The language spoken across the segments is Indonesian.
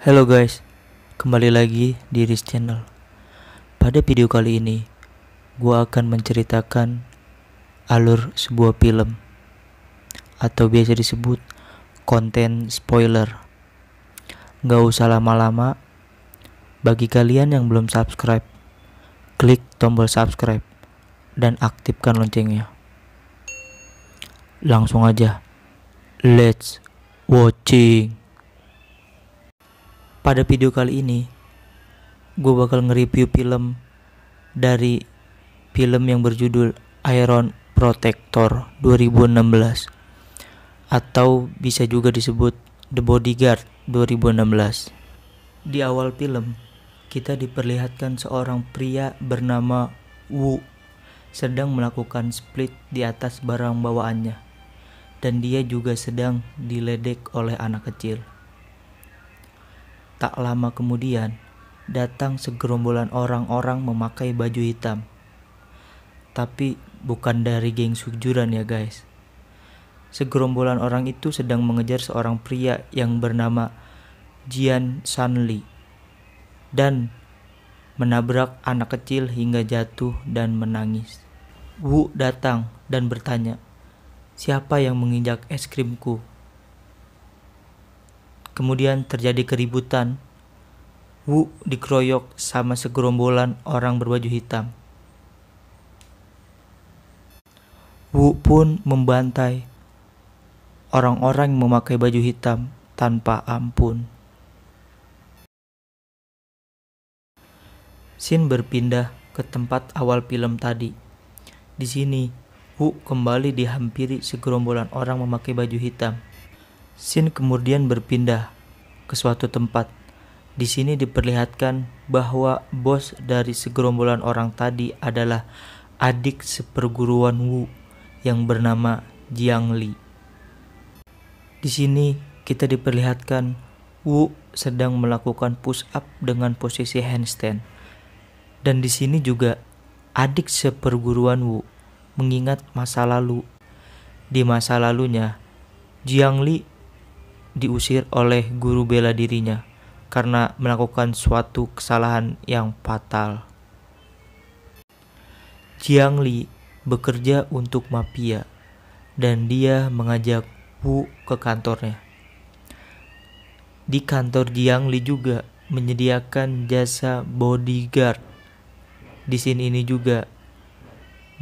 Halo guys, kembali lagi di Riz Channel. Pada video kali ini, gua akan menceritakan alur sebuah film atau biasa disebut konten spoiler. Gak usah lama-lama, bagi kalian yang belum subscribe, klik tombol subscribe dan aktifkan loncengnya. Langsung aja, let's watching. Pada video kali ini, gue bakal nge-review film dari film yang berjudul Iron Protector 2016 atau bisa juga disebut The Bodyguard 2016. Di awal film, kita diperlihatkan seorang pria bernama Wu sedang melakukan split di atas barang bawaannya, dan dia juga sedang diledek oleh anak kecil. Tak lama kemudian, datang segerombolan orang-orang memakai baju hitam. Tapi bukan dari geng sujuran ya guys. Segerombolan orang itu sedang mengejar seorang pria yang bernama Jian Shanli dan menabrak anak kecil hingga jatuh dan menangis. Wu datang dan bertanya, "Siapa yang menginjak es krimku?" Kemudian terjadi keributan. Wu dikeroyok sama segerombolan orang berbaju hitam. Wu pun membantai orang-orang yang memakai baju hitam tanpa ampun. Scene berpindah ke tempat awal film tadi. Di sini, Wu kembali dihampiri segerombolan orang memakai baju hitam. Scene kemudian berpindah ke suatu tempat. Di sini diperlihatkan bahwa bos dari segerombolan orang tadi adalah adik seperguruan Wu yang bernama Jiang Li. Di sini kita diperlihatkan Wu sedang melakukan push up dengan posisi handstand. Dan di sini juga adik seperguruan Wu mengingat masa lalu. Di masa lalunya, Jiang Li diusir oleh guru bela dirinya karena melakukan suatu kesalahan yang fatal. Jiang Li bekerja untuk mafia dan dia mengajak Wu ke kantornya. Di kantor Jiang Li juga menyediakan jasa bodyguard. Di sini ini juga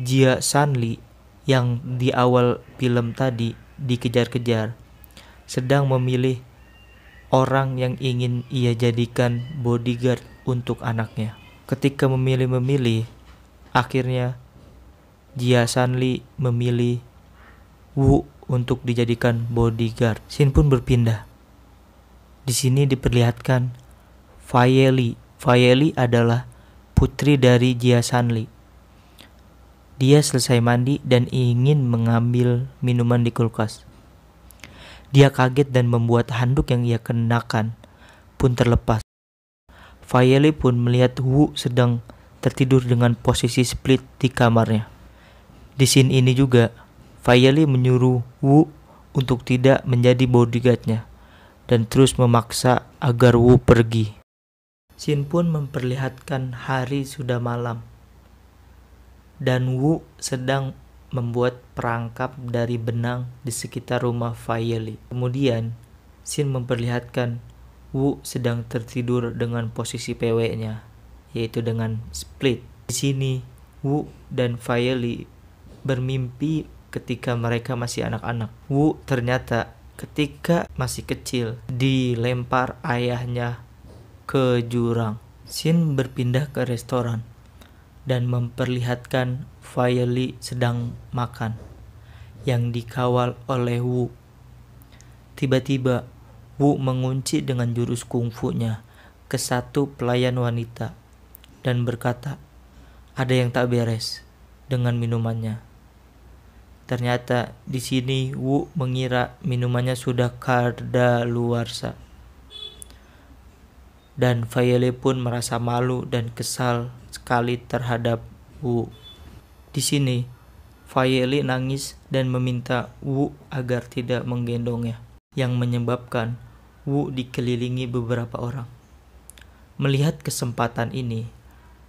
Jian Shanli yang di awal film tadi dikejar-kejar sedang memilih orang yang ingin ia jadikan bodyguard untuk anaknya. Ketika memilih, akhirnya Jian Shanli memilih Wu untuk dijadikan bodyguard. Scene pun berpindah. Di sini diperlihatkan Fei Li. Fei Li adalah putri dari Jian Shanli. Dia selesai mandi dan ingin mengambil minuman di kulkas. Dia kaget dan membuat handuk yang ia kenakan pun terlepas. Fei Li pun melihat Wu sedang tertidur dengan posisi split di kamarnya. Di scene ini juga, Fei Li menyuruh Wu untuk tidak menjadi bodyguardnya dan terus memaksa agar Wu pergi. Scene pun memperlihatkan hari sudah malam dan Wu sedang membuat perangkap dari benang di sekitar rumah Fei Li. Kemudian, scene memperlihatkan Wu sedang tertidur dengan posisi PW-nya, yaitu dengan split. Di sini, Wu dan Fei Li bermimpi ketika mereka masih anak-anak. Wu ternyata ketika masih kecil dilempar ayahnya ke jurang. Scene berpindah ke restoran dan memperlihatkan Fei Li sedang makan yang dikawal oleh Wu. Tiba-tiba Wu mengunci dengan jurus kungfunya ke satu pelayan wanita dan berkata, "Ada yang tak beres dengan minumannya." Ternyata di sini Wu mengira minumannya sudah kadaluarsa. Dan Fei Li pun merasa malu dan kesal sekali terhadap Wu. Di sini, Fei Li nangis dan meminta Wu agar tidak menggendongnya, yang menyebabkan Wu dikelilingi beberapa orang. Melihat kesempatan ini,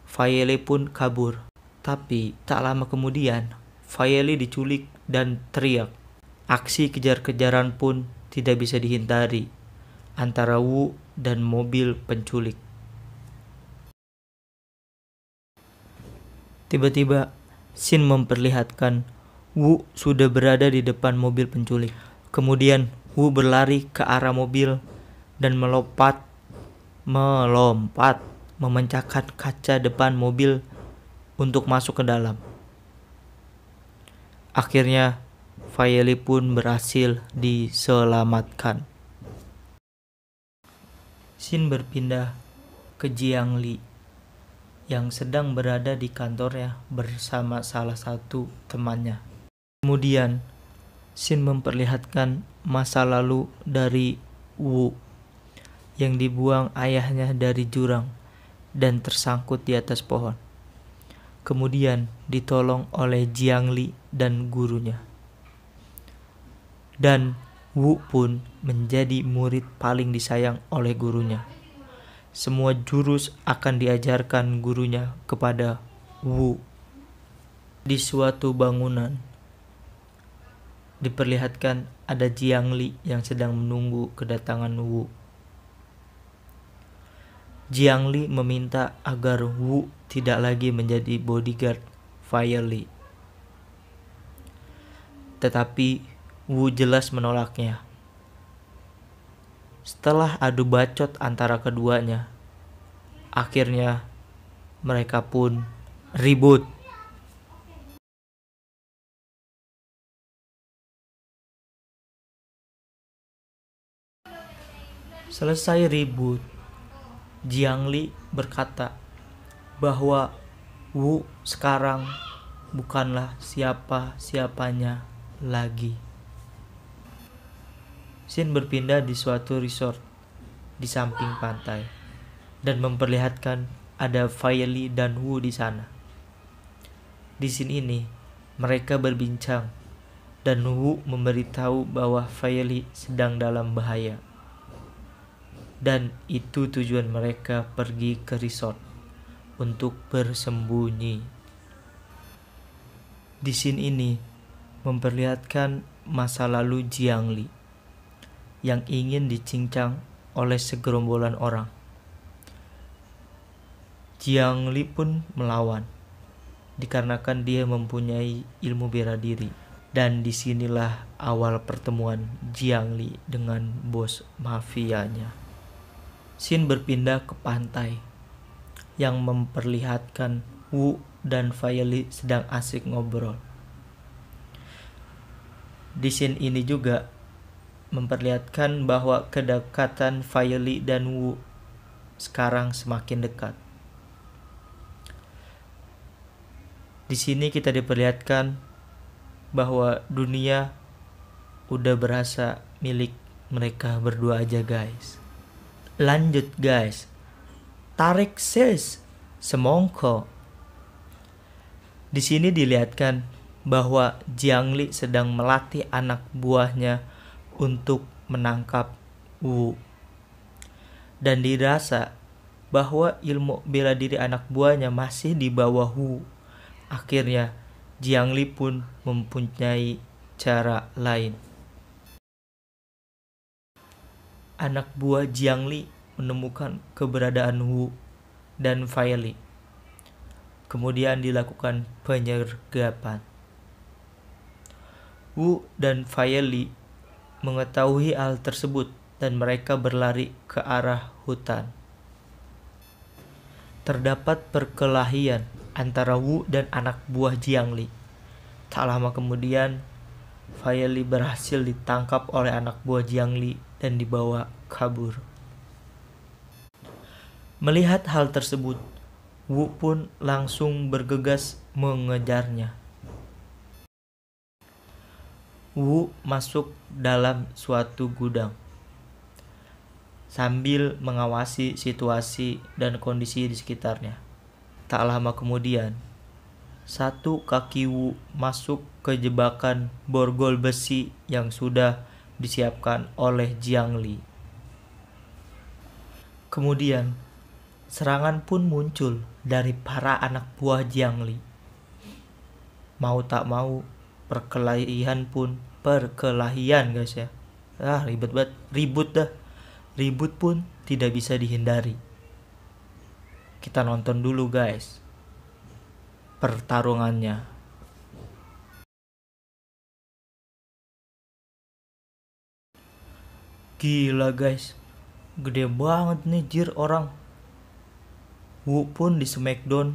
Fayeli pun kabur. Tapi tak lama kemudian, Fayeli diculik dan teriak. Aksi kejar-kejaran pun tidak bisa dihindari antara Wu dan mobil penculik. Tiba-tiba, Shin memperlihatkan Wu sudah berada di depan mobil penculik. Kemudian Wu berlari ke arah mobil dan melompat memecahkan kaca depan mobil untuk masuk ke dalam. Akhirnya Fayeli pun berhasil diselamatkan. Shin berpindah ke Jiangli yang sedang berada di kantornya bersama salah satu temannya. Kemudian Shin memperlihatkan masa lalu dari Wu yang dibuang ayahnya dari jurang dan tersangkut di atas pohon. Kemudian ditolong oleh Jiangli dan gurunya. Dan Wu pun menjadi murid paling disayang oleh gurunya. Semua jurus akan diajarkan gurunya kepada Wu. Di suatu bangunan, diperlihatkan ada Jiangli yang sedang menunggu kedatangan Wu. Jiangli meminta agar Wu tidak lagi menjadi bodyguard Fayeli. Tetapi Wu jelas menolaknya. Setelah adu bacot antara keduanya, akhirnya mereka pun ribut. Selesai ribut, Jiangli berkata bahwa Wu sekarang bukanlah siapa-siapanya lagi. Shin berpindah di suatu resort di samping pantai dan memperlihatkan ada Fayeli dan Wu di sana. Di sini ini mereka berbincang dan Wu memberitahu bahwa Fayeli sedang dalam bahaya. Dan itu tujuan mereka pergi ke resort untuk bersembunyi. Di scene ini memperlihatkan masa lalu Jiangli yang ingin dicincang oleh segerombolan orang. Jiangli pun melawan dikarenakan dia mempunyai ilmu bela diri. Dan disinilah awal pertemuan Jiangli dengan bos mafianya. Shin berpindah ke pantai yang memperlihatkan Wu dan Fayeli sedang asik ngobrol. Di scene ini juga memperlihatkan bahwa kedekatan Fayeli dan Wu sekarang semakin dekat. Di sini kita diperlihatkan bahwa dunia udah berasa milik mereka berdua aja, guys. Lanjut, guys. Tarik ses semongko. Di sini dilihatkan bahwa Jiangli sedang melatih anak buahnya untuk menangkap Wu. Dan dirasa bahwa ilmu bela diri anak buahnya masih di bawah Wu. Akhirnya Jiangli pun mempunyai cara lain. Anak buah Jiangli menemukan keberadaan Wu dan Fayeli. Kemudian dilakukan penyergapan. Wu dan Fayeli mengetahui hal tersebut dan mereka berlari ke arah hutan. Terdapat perkelahian antara Wu dan anak buah Jiangli. Tak lama kemudian, Fayeli berhasil ditangkap oleh anak buah Jiangli dan dibawa kabur. Melihat hal tersebut, Wu pun langsung bergegas mengejarnya. Wu masuk dalam suatu gudang sambil mengawasi situasi dan kondisi di sekitarnya. Tak lama kemudian, satu kaki Wu masuk ke jebakan borgol besi yang sudah disiapkan oleh Jiangli. Kemudian serangan pun muncul dari para anak buah Jiang Li. Mau tak mau perkelahian guys ya. Ribet banget, ribut pun tidak bisa dihindari. Kita nonton dulu guys pertarungannya. Gila guys, gede banget nih jir orang. Wu pun di Smackdown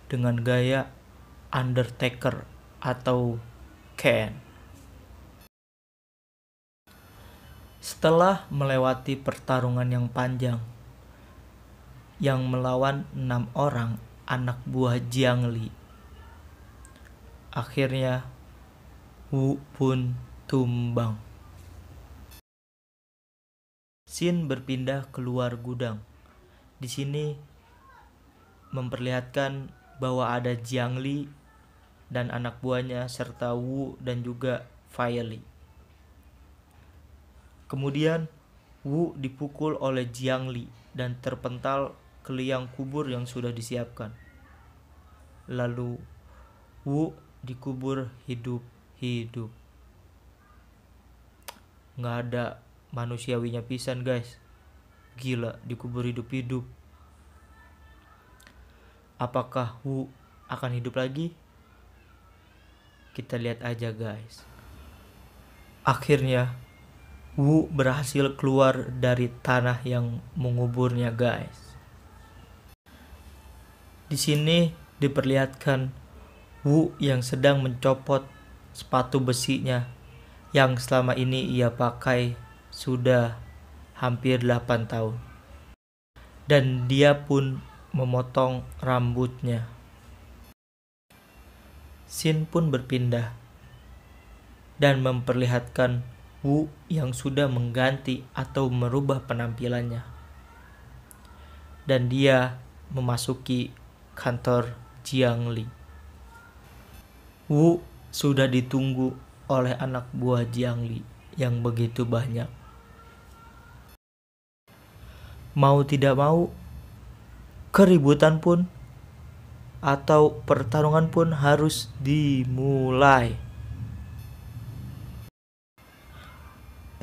dengan gaya Undertaker atau Ken. Setelah melewati pertarungan yang panjang yang melawan 6 orang anak buah Jiang Li, akhirnya Wu pun tumbang. Scene berpindah keluar gudang. Di sini memperlihatkan bahwa ada Jiang Li dan anak buahnya serta Wu dan juga Fei Li. Kemudian Wu dipukul oleh Jiang Li dan terpental ke liang kubur yang sudah disiapkan. Lalu Wu dikubur hidup-hidup. Nggak ada manusiawinya pisan guys. Gila, dikubur hidup-hidup. Apakah Wu akan hidup lagi? Kita lihat aja guys. Akhirnya Wu berhasil keluar dari tanah yang menguburnya guys. Di sini diperlihatkan Wu yang sedang mencopot sepatu besinya yang selama ini ia pakai sudah hampir 8 tahun. Dan dia pun memotong rambutnya. Scene pun berpindah dan memperlihatkan Wu yang sudah mengganti atau merubah penampilannya. Dan dia memasuki kantor Jiang Li. Wu sudah ditunggu oleh anak buah Jiang Li yang begitu banyak. Mau tidak mau, keributan pun atau pertarungan pun harus dimulai.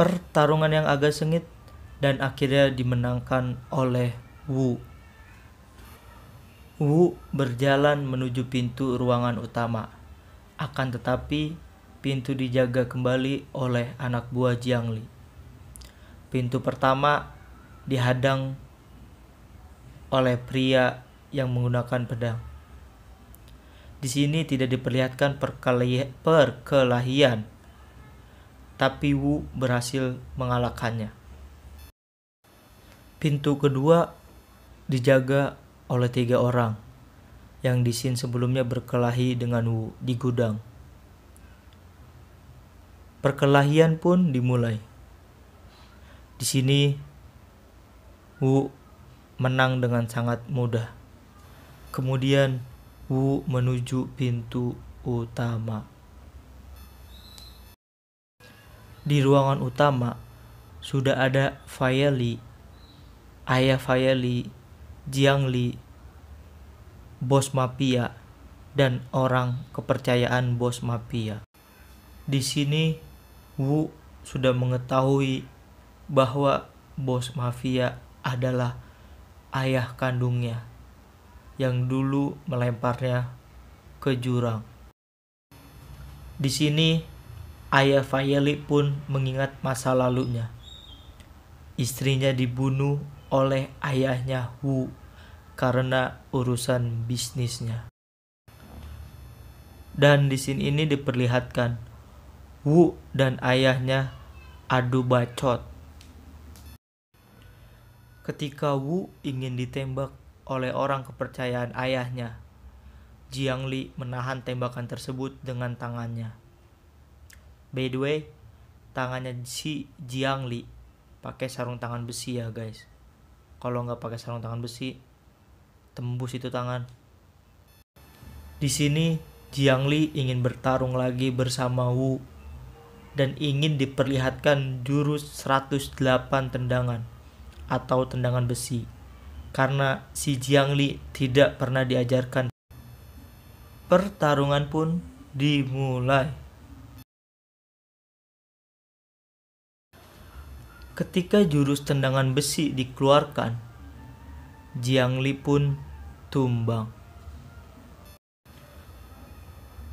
Pertarungan yang agak sengit dan akhirnya dimenangkan oleh Wu. Wu berjalan menuju pintu ruangan utama. Akan tetapi pintu dijaga kembali oleh anak buah Jiang Li. Pintu pertama dihadang oleh pria yang menggunakan pedang. Di sini tidak diperlihatkan perkelahian, tapi Wu berhasil mengalahkannya. Pintu kedua dijaga oleh 3 orang yang di scene sebelumnya berkelahi dengan Wu di gudang. Perkelahian pun dimulai. Di sini Wu menang dengan sangat mudah. Kemudian Wu menuju pintu utama. Di ruangan utama sudah ada Fei Li, ayah Fei Li, Jiang Li, bos mafia, dan orang kepercayaan bos mafia. Di sini Wu sudah mengetahui bahwa bos mafia adalah ayah kandungnya yang dulu melemparnya ke jurang. Di sini ayah Fei Li pun mengingat masa lalunya. Istrinya dibunuh oleh ayahnya Wu karena urusan bisnisnya. Dan di sini ini diperlihatkan Wu dan ayahnya adu bacot. Ketika Wu ingin ditembak oleh orang kepercayaan ayahnya, Jiang Li menahan tembakan tersebut dengan tangannya. By the way, tangannya si Jiang Li pakai sarung tangan besi ya guys. Kalau nggak pakai sarung tangan besi, tembus itu tangan. Di sini Jiang Li ingin bertarung lagi bersama Wu dan ingin diperlihatkan jurus 108 tendangan atau tendangan besi, karena si Jiang Li tidak pernah diajarkan. Pertarungan pun dimulai. Ketika jurus tendangan besi dikeluarkan, Jiang Li pun tumbang.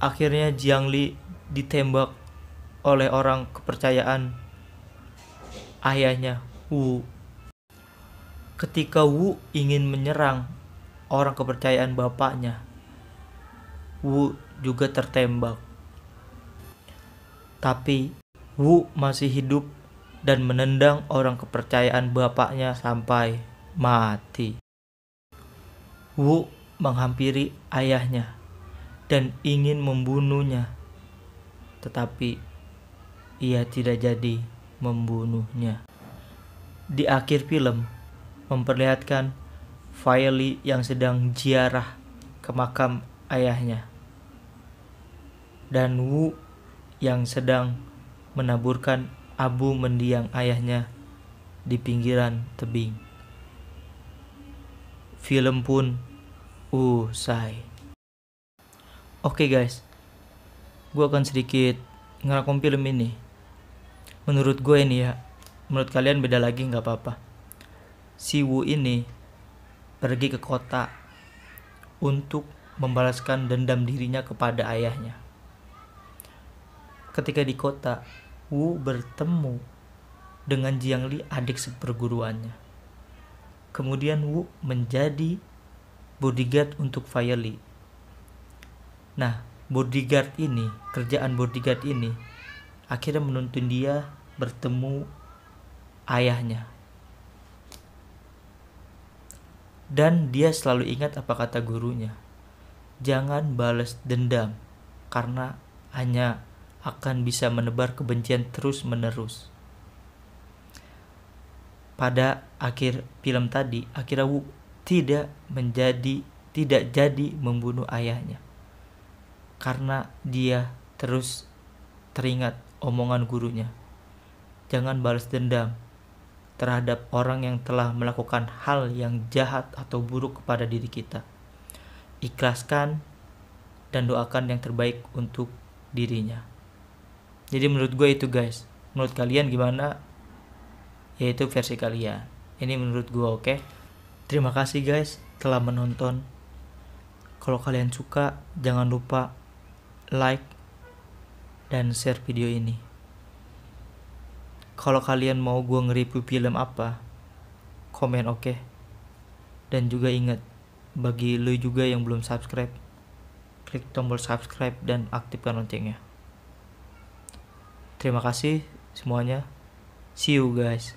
Akhirnya Jiang Li ditembak oleh orang kepercayaan ayahnya, Wu. Ketika Wu ingin menyerang orang kepercayaan bapaknya, Wu juga tertembak. Tapi Wu masih hidup dan menendang orang kepercayaan bapaknya sampai mati. Wu menghampiri ayahnya dan ingin membunuhnya, tetapi ia tidak jadi membunuhnya. Di akhir film memperlihatkan Fai Li yang sedang ziarah ke makam ayahnya, dan Wu yang sedang menaburkan abu mendiang ayahnya di pinggiran tebing. Film pun usai. Oke guys, gue akan sedikit ngerangkum film ini. Menurut gue ini ya, menurut kalian beda lagi gak apa-apa. Si Wu ini pergi ke kota untuk membalaskan dendam dirinya kepada ayahnya. Ketika di kota, Wu bertemu dengan Jiang Li, adik seperguruannya. Kemudian Wu menjadi bodyguard untuk Fai Li. Nah, kerjaan bodyguard ini akhirnya menuntun dia bertemu ayahnya. Dan dia selalu ingat apa kata gurunya. Jangan balas dendam, karena hanya akan bisa menebar kebencian terus-menerus. Pada akhir film tadi, akhirnya Wu tidak jadi membunuh ayahnya, karena dia terus teringat omongan gurunya. Jangan balas dendam terhadap orang yang telah melakukan hal yang jahat atau buruk kepada diri kita. Ikhlaskan dan doakan yang terbaik untuk dirinya. Jadi menurut gue itu guys. Menurut kalian gimana? Yaitu versi kalian. Ini menurut gue, oke? Terima kasih guys telah menonton. Kalau kalian suka, jangan lupa like dan share video ini. Kalau kalian mau gue nge-review film apa, komen oke? Dan juga ingat, bagi lo juga yang belum subscribe, klik tombol subscribe dan aktifkan loncengnya. Terima kasih semuanya. See you guys.